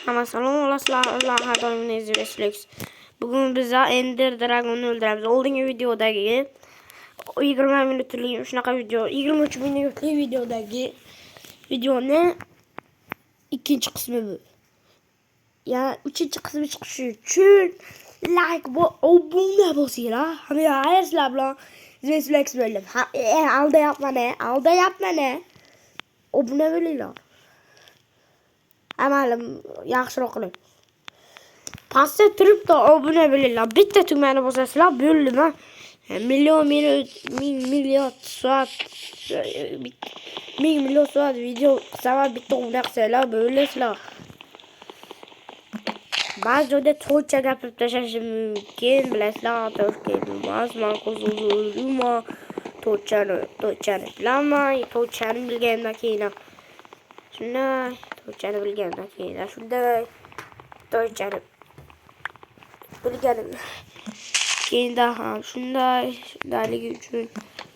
Ama salom olasılar her daim izliyorsunuz. Bugün bize Ender Dragon'u öldüremiz. Olduğu videodaki 20 minutlik şunaqa video, 23 minutlik videodaki videonun ikinci kısmı bu. Yani üçüncü kısmı çıkışı için like bu abone basıyla. Hani her slabla izlemek böyle. Alda yapma ne? Alda yapma ne? Abone veriyorlar. Ama yaxshiroq qiling. Pastda turib da obuna bo'linglar. Bitta tugmani bosasizlar, bo'ldimi? Million minut, million soat, million soat video qilsam bitta obuna qilsanglar bo'lasizlar. Ba'zi joyda to'ycha gapirib tashlashim mumkin, bilasizlar, to'ycha men qo'zg'olima, to'ychani bilaman, to'ychani bilgandan keyin shunday, to'ychani bilgandan keyin shunday, to'ychani bilganim keyin ham shundayligi uchun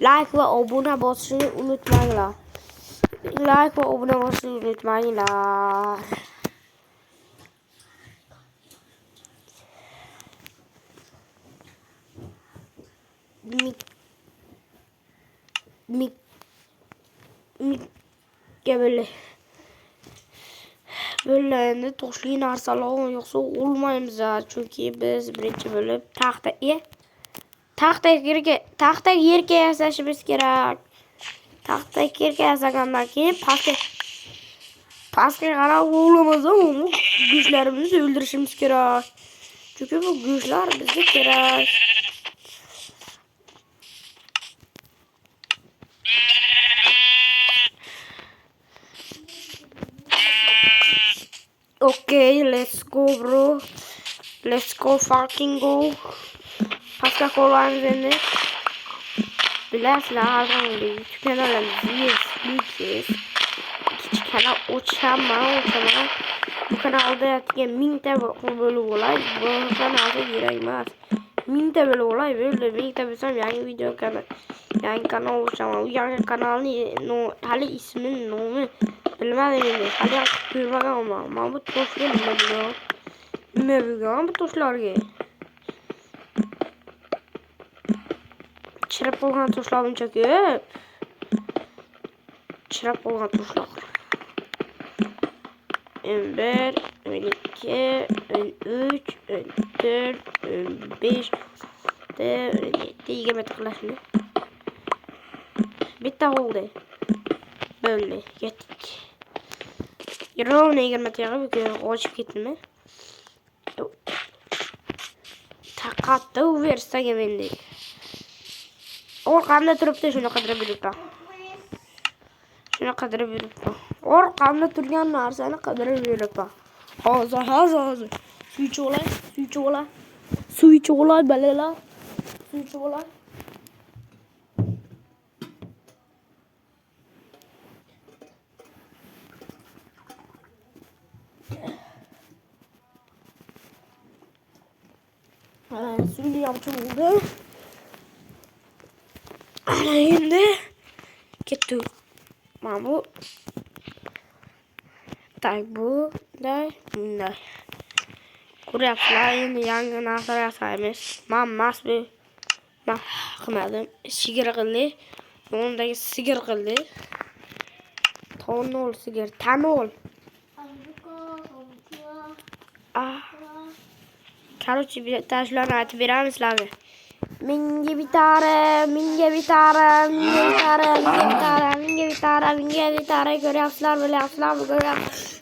like va obuna bosishni unutmanglar. Like va obuna bosishni unutmanglar. Böyle endi toshli narsalar yo'qsa olmaymiz, chunki biz birinchi bo'lib taxta yerga yasashimiz kerak. Taxta yerga yasagandan keyin pastga qarab olamiz, ammo go'shtlarimizni o'ldirishimiz kerak. Chunki bu go'shtlar bizga kerak. Okay, let's go bro. Let's go fucking go. Pastga qo'yamiz endi. Bilasizlar, har doim YouTube kanalimizga kichik kanal ochaman. Bu kanalda yotgan 1000 ta bo'lib olay. Bu kanalga kerak emas. 1000 ta bo'lib olay, bo'ldi. 1000 ta bo'lsam yangi video kanal ochaman. Bu yangi kanalning hali ismini, nomi bilmadim endi. Hali ko'rmaganman. Men bu toshga nima bo'lgan bu toshlarga? Chirab bo'lgan toshlar buncha ko'p. Chirab bo'lgan toshlar. 11, 12, 13, 14, 15, 20 qilashni. Bitta oldu. Böyle gittik. Ровно 20 tane qochib ketdimi? Taqatda versaga endi. Orqamda turibdi, shuni qidirib yuribman. Orqamda turgan narsani qidirib yuribman. Hozir. Suv ichib olay, balalar. Suv ichib olay. Suyunu yapacağım oldu. Şimdi gitti. Bu bunday. Kuryaplar endi yangi narsa yasaymiz. Men qilmadim. Sigir qildi. Undagi sigir qildi. Tonol sigir, tanol. Короче, taşlarını aytib beramiz sizlarga. Minga bitara. Ko'ryapsizlar, bilyapsizlar,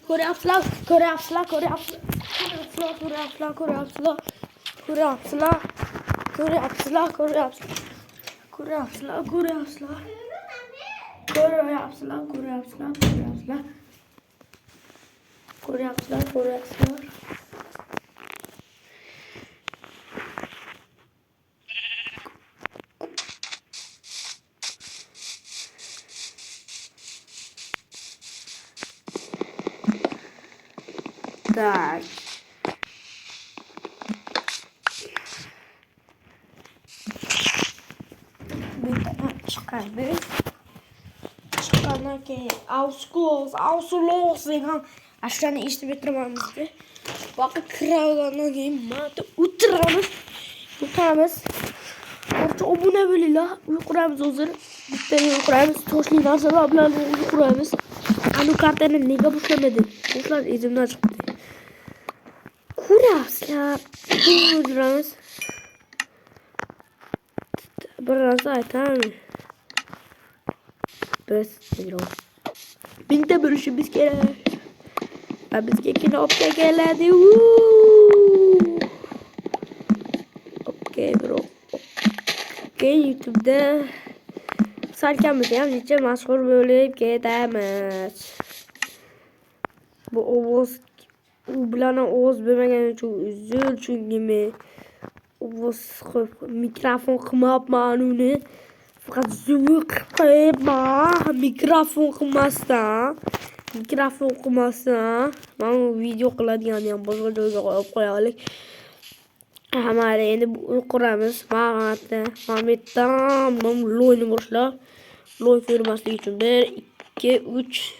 ko'ryapsizlar. Так. Çıkandan keyin Auslos degan Aşağıya işte bitirmemizdi. Bakın krallarına diyeyim. Madde utıramız. Orta o bu ne böyle la? Uykuramız hazır. Bitleri uykuramız. Toşli nasıl ablanı uykuramız. Anu kartını nega boşlamadı. Boşlar izimden çıktı. Kuras ya. Uykuramız. Biraz daha tamam mı? Bes. Binte bölüşü biz kere. Biz kekini opya geldi. Okey bro. Okey YouTube'da sarken bizce maşhur böyle gidemez. Bu Oğuz Ublana Oğuz bilmegen çok üzül çünkü Oğuz mikrofon kımapmanını fakat züvük kıyma mikrofon kımasa ben video kıladıyan yani başka çocuğa koyalım. हमारे कुरामिस मागाtte Ahmet tamam loyunu boşla. Loy firması için 1 2 3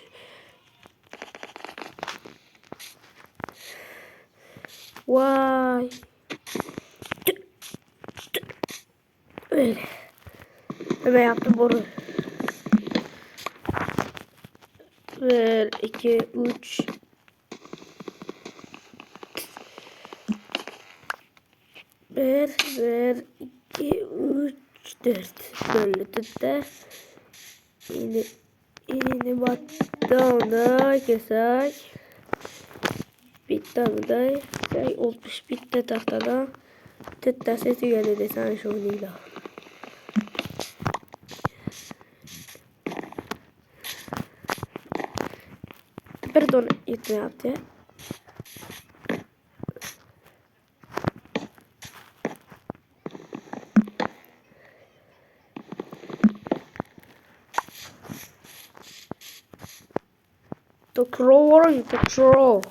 Vay. Öyle. Hemen yaptım boru. 1 2 3 1 2 3 4 böyle tuttu. Yine battığında keser. Bitti de şey olmuş bitti tahtada. Tütte sesi geldi desen şöyle. Perdón, itme yaptı. Control.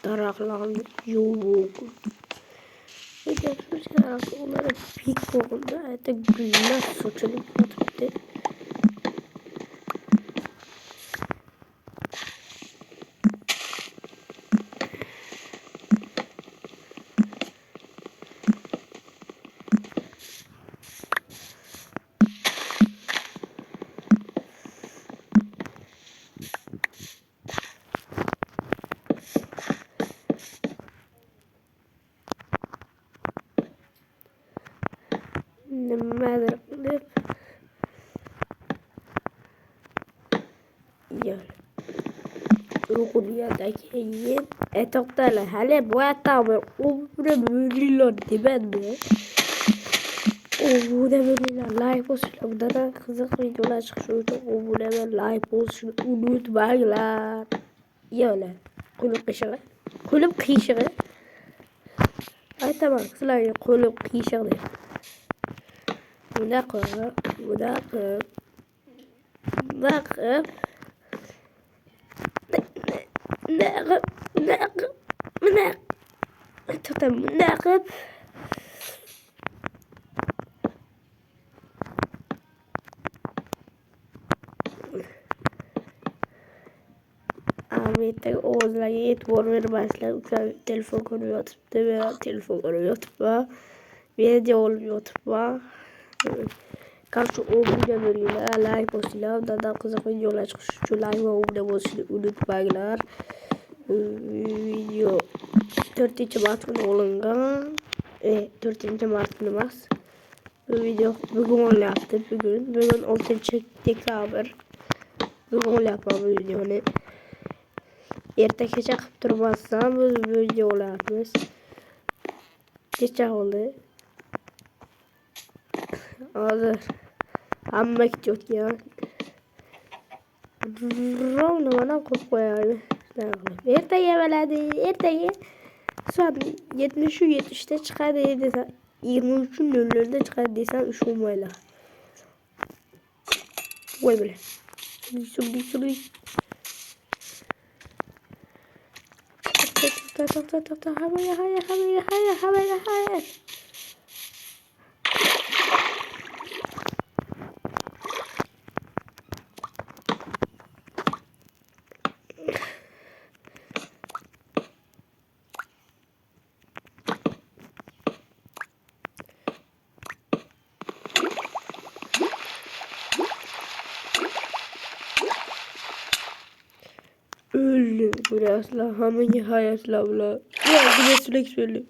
Taraklan yok. Gerçekten onlara pik oldu. Hatta günler soçalıp yatıptı. Neler ya Rukuniyadaki yin etoktalar hele bu etabı umre büyülüyor diben mi? O da böyle like olsun burada da kızık videolar çıkıyor o bu da like olsun unutmayın yöyle kulüp kıyışığı ay tamam kızlar kulüp kıyışığı Nakıp Ahmet'te Oğuz'la Yiğit Borver başladı. Telefon konuyor YouTube'da. Telefon konuyor YouTube'da. Video oluyor YouTube'da. Karşı o video bölümüne like basıyla da kızık videolar çıkış. Şu like ve abone basıyla unutmayınlar. Video 4. Mart'ın olunca 4. Mart'ın bas. Bu video bugün öyle yaptı. Bugün 6. dekabr. Bugün öyle yapalım bu videonu. Erteki çıkıp durmazsam bu video öyle yapmış. Geçecek oldu. Hazır. Amma gidiyor ya. Ravna bana koyar. Erteye veledi. Erteye. Saat 70'te çıkar dediysen 23'ün önlerinde çıkar dediysen 3 olmayla. Vay böyle. Bir sürü. Ta havaya. Öldüm burası la. Hemen hayat la. Ya güneş sürekli söylüyorum.